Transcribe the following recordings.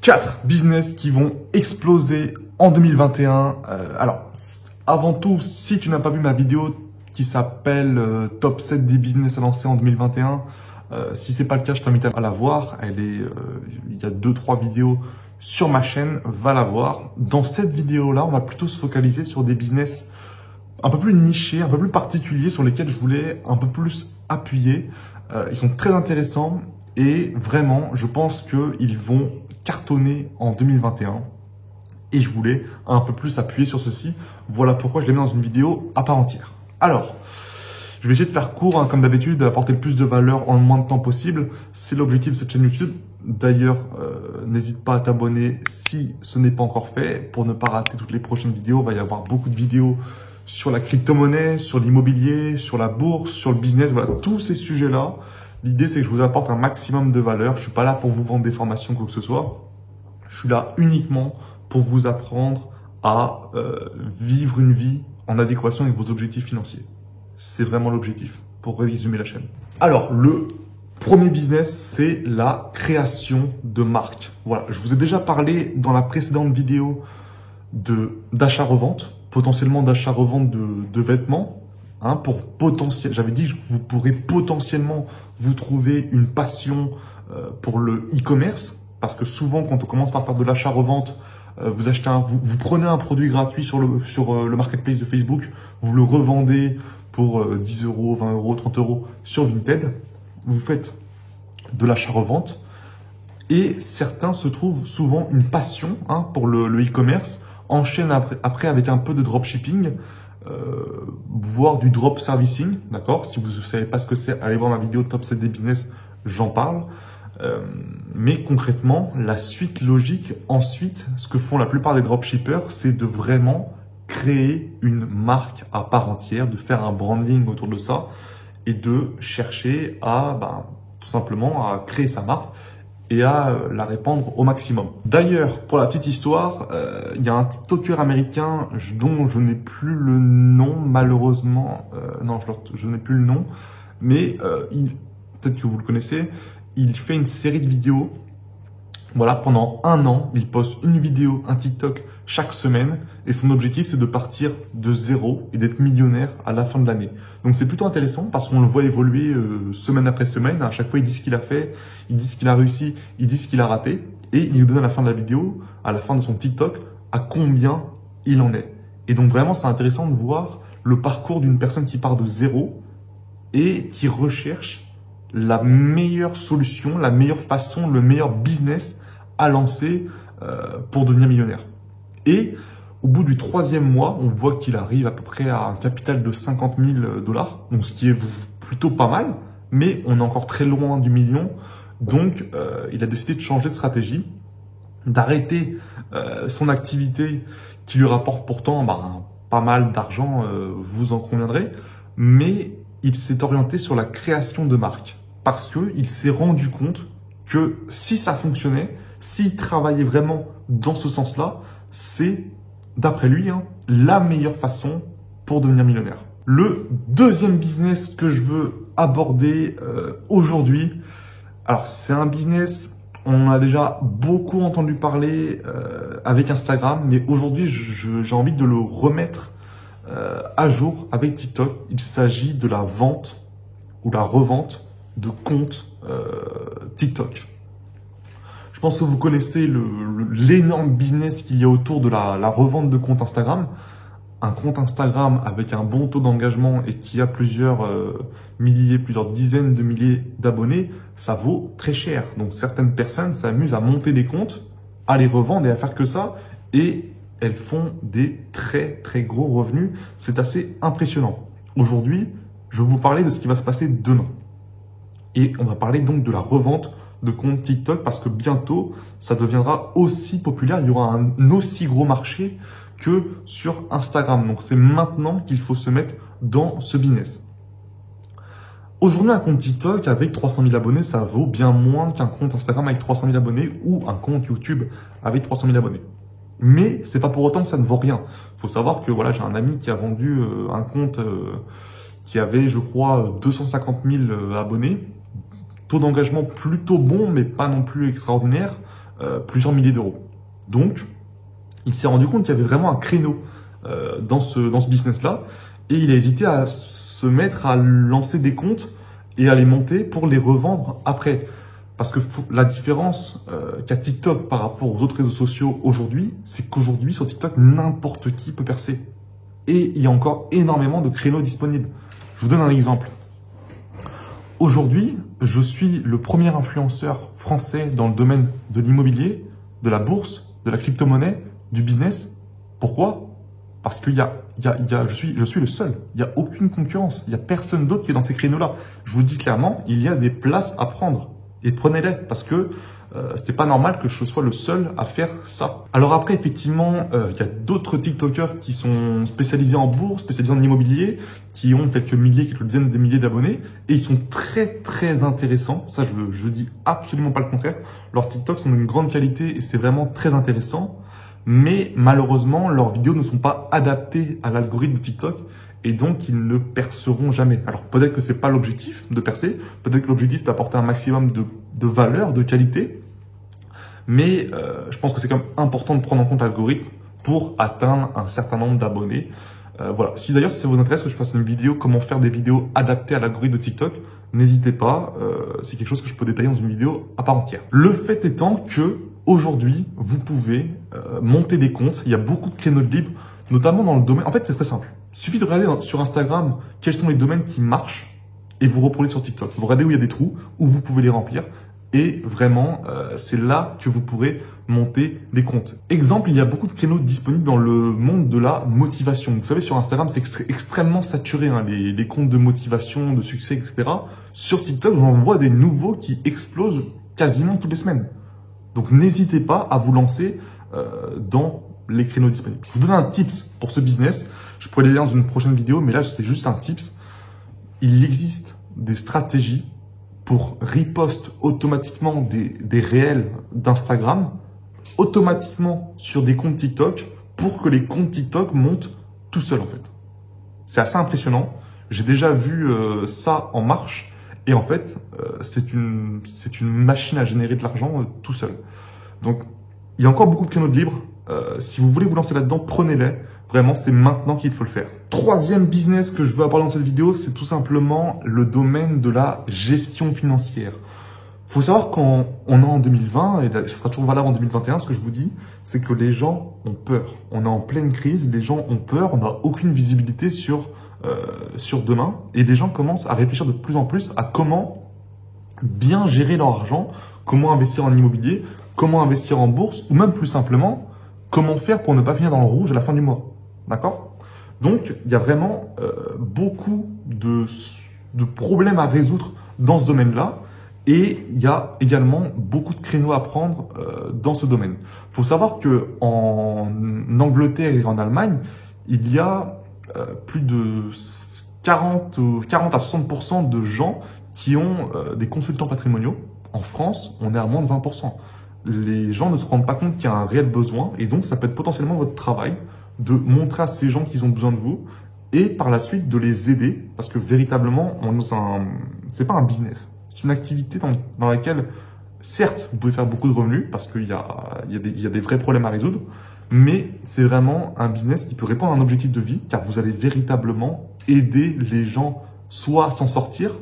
4 business qui vont exploser en 2021. Alors, avant tout, si tu n'as pas vu ma vidéo qui s'appelle Top 7 des business à lancer en 2021, si c'est pas le cas, je t'invite à la voir. Il y a 2-3 vidéos sur ma chaîne, va la voir. Dans cette vidéo-là, on va plutôt se focaliser sur des business un peu plus nichés, un peu plus particuliers, sur lesquels je voulais un peu plus appuyer. Ils sont très intéressants et vraiment, je pense qu'ils vont cartonner en 2021. Et je voulais un peu plus appuyer sur ceci. Voilà pourquoi je les mets dans une vidéo à part entière. Alors, je vais essayer de faire court, comme d'habitude, d'apporter le plus de valeur en le moins de temps possible. C'est l'objectif de cette chaîne YouTube. D'ailleurs, n'hésite pas à t'abonner si ce n'est pas encore fait pour ne pas rater toutes les prochaines vidéos. Il va y avoir beaucoup de vidéos sur la crypto-monnaie, sur l'immobilier, sur la bourse, sur le business. Voilà, tous ces sujets-là. L'idée, c'est que je vous apporte un maximum de valeur. Je suis pas là pour vous vendre des formations, quoi que ce soit. Je suis là uniquement pour vous apprendre à vivre une vie en adéquation avec vos objectifs financiers. C'est vraiment l'objectif, pour résumer la chaîne. Alors, le premier business, c'est la création de marque. Voilà, je vous ai déjà parlé dans la précédente vidéo d'achat-revente, potentiellement d'achat-revente de vêtements. J'avais dit que vous pourrez potentiellement vous trouver une passion pour le e-commerce, parce que souvent, quand on commence par faire de l'achat-revente, vous prenez un produit gratuit sur le marketplace de Facebook, vous le revendez pour 10 euros, 20 euros, 30 euros sur Vinted. Vous faites de l'achat-revente et certains se trouvent souvent une passion pour le e-commerce, enchaînent après avec un peu de dropshipping, voire du drop servicing. D'accord ? Si vous ne savez pas ce que c'est, allez voir ma vidéo Top 7 des business, j'en parle. Mais concrètement, la suite logique, ensuite, ce que font la plupart des dropshippers, c'est de vraiment créer une marque à part entière, de faire un branding autour de ça et de chercher à tout simplement à créer sa marque et à la répandre au maximum. D'ailleurs, pour la petite histoire, il y a un TikToker américain dont je n'ai plus le nom, malheureusement. Non, je n'ai plus le nom, mais peut-être que vous le connaissez. Il fait une série de vidéos. Voilà, pendant 1 an, il poste une vidéo, un TikTok chaque semaine. Et son objectif, c'est de partir de zéro et d'être millionnaire à la fin de l'année. Donc, c'est plutôt intéressant parce qu'on le voit évoluer semaine après semaine. À chaque fois, il dit ce qu'il a fait, il dit ce qu'il a réussi, il dit ce qu'il a raté. Et il nous donne à la fin de la vidéo, à la fin de son TikTok, à combien il en est. Et donc, vraiment, c'est intéressant de voir le parcours d'une personne qui part de zéro et qui recherche la meilleure solution, la meilleure façon, le meilleur business à lancer pour devenir millionnaire. Et au bout du 3e mois, on voit qu'il arrive à peu près à un capital de 50 000 $, donc ce qui est plutôt pas mal, mais on est encore très loin du million. Donc, il a décidé de changer de stratégie, d'arrêter son activité qui lui rapporte pourtant pas mal d'argent, vous en conviendrez, mais il s'est orienté sur la création de marque parce qu'il s'est rendu compte que si ça fonctionnait, s'il travaillait vraiment dans ce sens-là, c'est, d'après lui, la meilleure façon pour devenir millionnaire. Le deuxième business que je veux aborder aujourd'hui, alors c'est un business, on a déjà beaucoup entendu parler avec Instagram, mais aujourd'hui j'ai envie de le remettre à jour avec TikTok. Il s'agit de la vente ou la revente de comptes TikTok. Je pense que vous connaissez l'énorme business qu'il y a autour de la revente de comptes Instagram. Un compte Instagram avec un bon taux d'engagement et qui a plusieurs milliers, plusieurs dizaines de milliers d'abonnés, ça vaut très cher. Donc certaines personnes s'amusent à monter des comptes, à les revendre et à faire que ça. Et elles font des très très gros revenus. C'est assez impressionnant. Aujourd'hui, je vais vous parler de ce qui va se passer demain. Et on va parler donc de la revente de comptes TikTok parce que bientôt, ça deviendra aussi populaire. Il y aura un aussi gros marché que sur Instagram. Donc, c'est maintenant qu'il faut se mettre dans ce business. Aujourd'hui, un compte TikTok avec 300 000 abonnés, ça vaut bien moins qu'un compte Instagram avec 300 000 abonnés ou un compte YouTube avec 300 000 abonnés. Mais c'est pas pour autant que ça ne vaut rien. Il faut savoir que voilà, j'ai un ami qui a vendu un compte qui avait, je crois, 250 000 abonnés. Taux d'engagement plutôt bon, mais pas non plus extraordinaire. plusieurs milliers d'euros. Donc, il s'est rendu compte qu'il y avait vraiment un créneau dans ce business-là et il a hésité à se mettre à lancer des comptes et à les monter pour les revendre après. Parce que la différence qu'a TikTok par rapport aux autres réseaux sociaux aujourd'hui, c'est qu'aujourd'hui, sur TikTok, n'importe qui peut percer. Et il y a encore énormément de créneaux disponibles. Je vous donne un exemple. Aujourd'hui, je suis le premier influenceur français dans le domaine de l'immobilier, de la bourse, de la crypto-monnaie, du business. Pourquoi? Parce que je suis le seul. Il n'y a aucune concurrence. Il n'y a personne d'autre qui est dans ces créneaux-là. Je vous dis clairement, il y a des places à prendre. Et prenez-les parce que c'est pas normal que je sois le seul à faire ça. Alors après, effectivement, il y a d'autres TikTokers qui sont spécialisés en bourse, spécialisés en immobilier, qui ont quelques milliers, quelques dizaines de milliers d'abonnés et ils sont très très intéressants. Ça, je dis absolument pas le contraire. Leurs TikToks sont d'une grande qualité et c'est vraiment très intéressant. Mais malheureusement, leurs vidéos ne sont pas adaptées à l'algorithme de TikTok et donc ils ne perceront jamais. Alors peut-être que c'est pas l'objectif de percer, peut-être que l'objectif c'est d'apporter un maximum de valeur, de qualité, mais je pense que c'est quand même important de prendre en compte l'algorithme pour atteindre un certain nombre d'abonnés. Voilà. Si d'ailleurs ça vous intéresse que je fasse une vidéo, comment faire des vidéos adaptées à l'algorithme de TikTok, n'hésitez pas, c'est quelque chose que je peux détailler dans une vidéo à part entière. Le fait étant que aujourd'hui, vous pouvez monter des comptes, il y a beaucoup de créneaux de libre, notamment dans le domaine. En fait, c'est très simple. Il suffit de regarder sur Instagram quels sont les domaines qui marchent et vous reprenez sur TikTok. Vous regardez où il y a des trous, où vous pouvez les remplir. Et vraiment, c'est là que vous pourrez monter des comptes. Exemple, il y a beaucoup de créneaux disponibles dans le monde de la motivation. Vous savez, sur Instagram, c'est extrêmement saturé, hein, les comptes de motivation, de succès, etc. Sur TikTok, j'en vois des nouveaux qui explosent quasiment toutes les semaines. Donc, n'hésitez pas à vous lancer dans les créneaux disponibles. Je vous donne un tips pour ce business. Je pourrais l'aider dans une prochaine vidéo, mais là, c'est juste un tips. Il existe des stratégies pour repost automatiquement des réels d'Instagram, automatiquement sur des comptes TikTok, pour que les comptes TikTok montent tout seuls, en fait. C'est assez impressionnant. J'ai déjà vu ça en marche. Et en fait, c'est une machine à générer de l'argent tout seul. Donc, il y a encore beaucoup de créneaux de libre. Si vous voulez vous lancer là-dedans, prenez-les. Vraiment, c'est maintenant qu'il faut le faire. Troisième business que je veux aborder dans cette vidéo, c'est tout simplement le domaine de la gestion financière. Faut savoir qu'on est en 2020, et ce sera toujours valable en 2021, ce que je vous dis, c'est que les gens ont peur. On est en pleine crise, les gens ont peur, on n'a aucune visibilité sur demain, et les gens commencent à réfléchir de plus en plus à comment bien gérer leur argent, comment investir en immobilier, comment investir en bourse, ou même plus simplement, comment faire pour ne pas finir dans le rouge à la fin du mois. D'accord? Donc, il y a vraiment beaucoup de problèmes à résoudre dans ce domaine-là. Et il y a également beaucoup de créneaux à prendre dans ce domaine. Il faut savoir qu'en Angleterre et en Allemagne, il y a plus de 40 à 60% de gens qui ont des consultants patrimoniaux. En France, on est à moins de 20%. Les gens ne se rendent pas compte qu'il y a un réel besoin et donc ça peut être potentiellement votre travail de montrer à ces gens qu'ils ont besoin de vous et par la suite de les aider parce que véritablement, c'est pas un business. C'est une activité dans laquelle, certes, vous pouvez faire beaucoup de revenus parce qu'il y a des vrais problèmes à résoudre, mais c'est vraiment un business qui peut répondre à un objectif de vie car vous allez véritablement aider les gens soit à s'en sortir,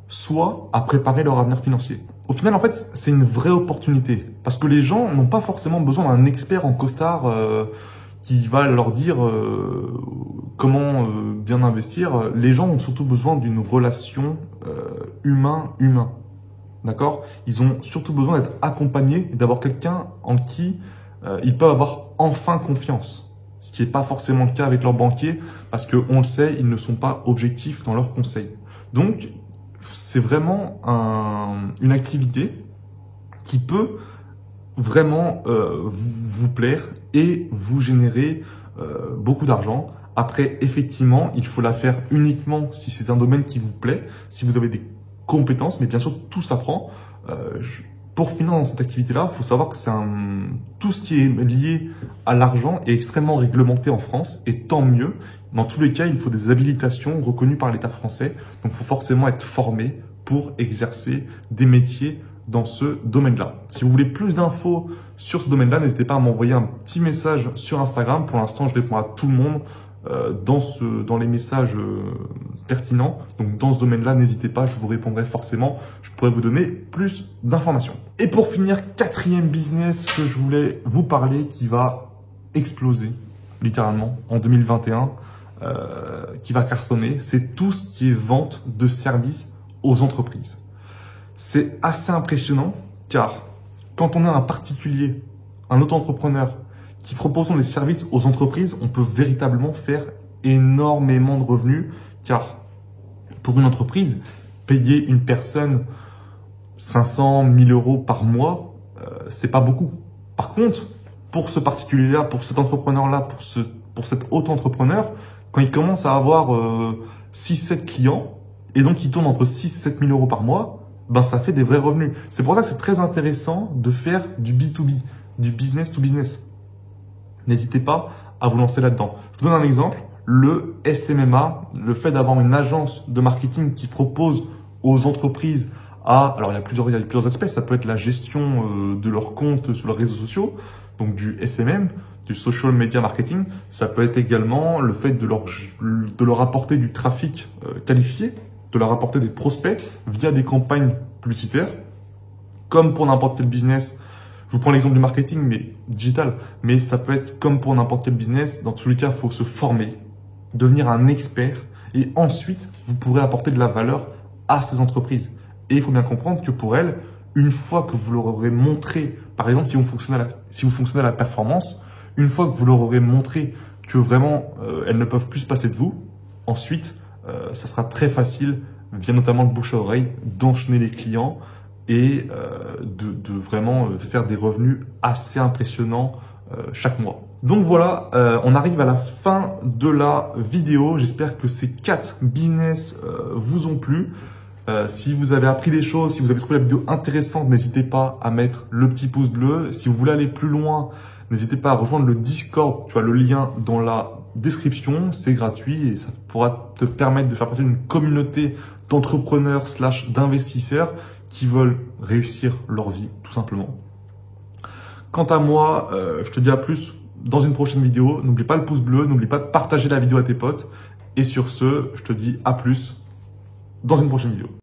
soit à préparer leur avenir financier. Au final, en fait, c'est une vraie opportunité parce que les gens n'ont pas forcément besoin d'un expert en costard qui va leur dire comment bien investir. Les gens ont surtout besoin d'une relation humain-humain. D'accord? Ils ont surtout besoin d'être accompagnés et d'avoir quelqu'un en qui ils peuvent avoir enfin confiance. Ce qui n'est pas forcément le cas avec leurs banquiers parce qu'on le sait, ils ne sont pas objectifs dans leurs conseils. Donc, c'est vraiment une activité qui peut vraiment vous plaire et vous générer beaucoup d'argent. Après, effectivement, il faut la faire uniquement si c'est un domaine qui vous plaît, si vous avez des compétences, mais bien sûr, tout s'apprend. Pour finir dans cette activité-là, il faut savoir que tout ce qui est lié à l'argent est extrêmement réglementé en France, et tant mieux. Dans tous les cas, il faut des habilitations reconnues par l'État français, donc il faut forcément être formé pour exercer des métiers dans ce domaine-là. Si vous voulez plus d'infos sur ce domaine-là, n'hésitez pas à m'envoyer un petit message sur Instagram. Pour l'instant, je réponds à tout le monde dans les messages pertinents. Donc, dans ce domaine-là, n'hésitez pas, je vous répondrai forcément. Je pourrais vous donner plus d'informations. Et pour finir, 4e business que je voulais vous parler qui va exploser, littéralement, en 2021, qui va cartonner, c'est tout ce qui est vente de services aux entreprises. C'est assez impressionnant car quand on est un particulier, un auto-entrepreneur qui proposons les services aux entreprises, on peut véritablement faire énormément de revenus car pour une entreprise, payer une personne 500, 1000 euros par mois, c'est pas beaucoup. Par contre, pour ce particulier-là, pour cet entrepreneur-là, pour cet auto-entrepreneur, quand il commence à avoir 6-7 clients et donc il tourne entre 6-7 000 euros par mois, ben ça fait des vrais revenus. C'est pour ça que c'est très intéressant de faire du B2B, du business to business. N'hésitez pas à vous lancer là-dedans. Je vous donne un exemple. Le SMMA, le fait d'avoir une agence de marketing qui propose aux entreprises alors il y a plusieurs aspects. Ça peut être la gestion de leurs comptes sur leurs réseaux sociaux, donc du SMM, du social media marketing. Ça peut être également le fait de leur apporter du trafic qualifié, de leur apporter des prospects via des campagnes publicitaires. Comme pour n'importe quel business, je vous prends l'exemple du marketing, mais digital, mais ça peut être comme pour n'importe quel business. Dans tous les cas, il faut se former, devenir un expert et ensuite, vous pourrez apporter de la valeur à ces entreprises. Et il faut bien comprendre que pour elles, une fois que vous leur aurez montré, par exemple, si vous fonctionnez à la performance, une fois que vous leur aurez montré que vraiment, elles ne peuvent plus se passer de vous, ensuite, ça sera très facile, via notamment le bouche à oreille, d'enchaîner les clients et de vraiment faire des revenus assez impressionnants chaque mois. Donc voilà, on arrive à la fin de la vidéo. J'espère que ces 4 business vous ont plu. Si vous avez appris des choses, si vous avez trouvé la vidéo intéressante, n'hésitez pas à mettre le petit pouce bleu. Si vous voulez aller plus loin, n'hésitez pas à rejoindre le Discord. Tu as le lien dans la description. C'est gratuit et ça pourra te permettre de faire partie d'une communauté d'entrepreneurs / d'investisseurs qui veulent réussir leur vie, tout simplement. Quant à moi, je te dis à plus dans une prochaine vidéo. N'oublie pas le pouce bleu, n'oublie pas de partager la vidéo à tes potes. Et sur ce, je te dis à plus dans une prochaine vidéo.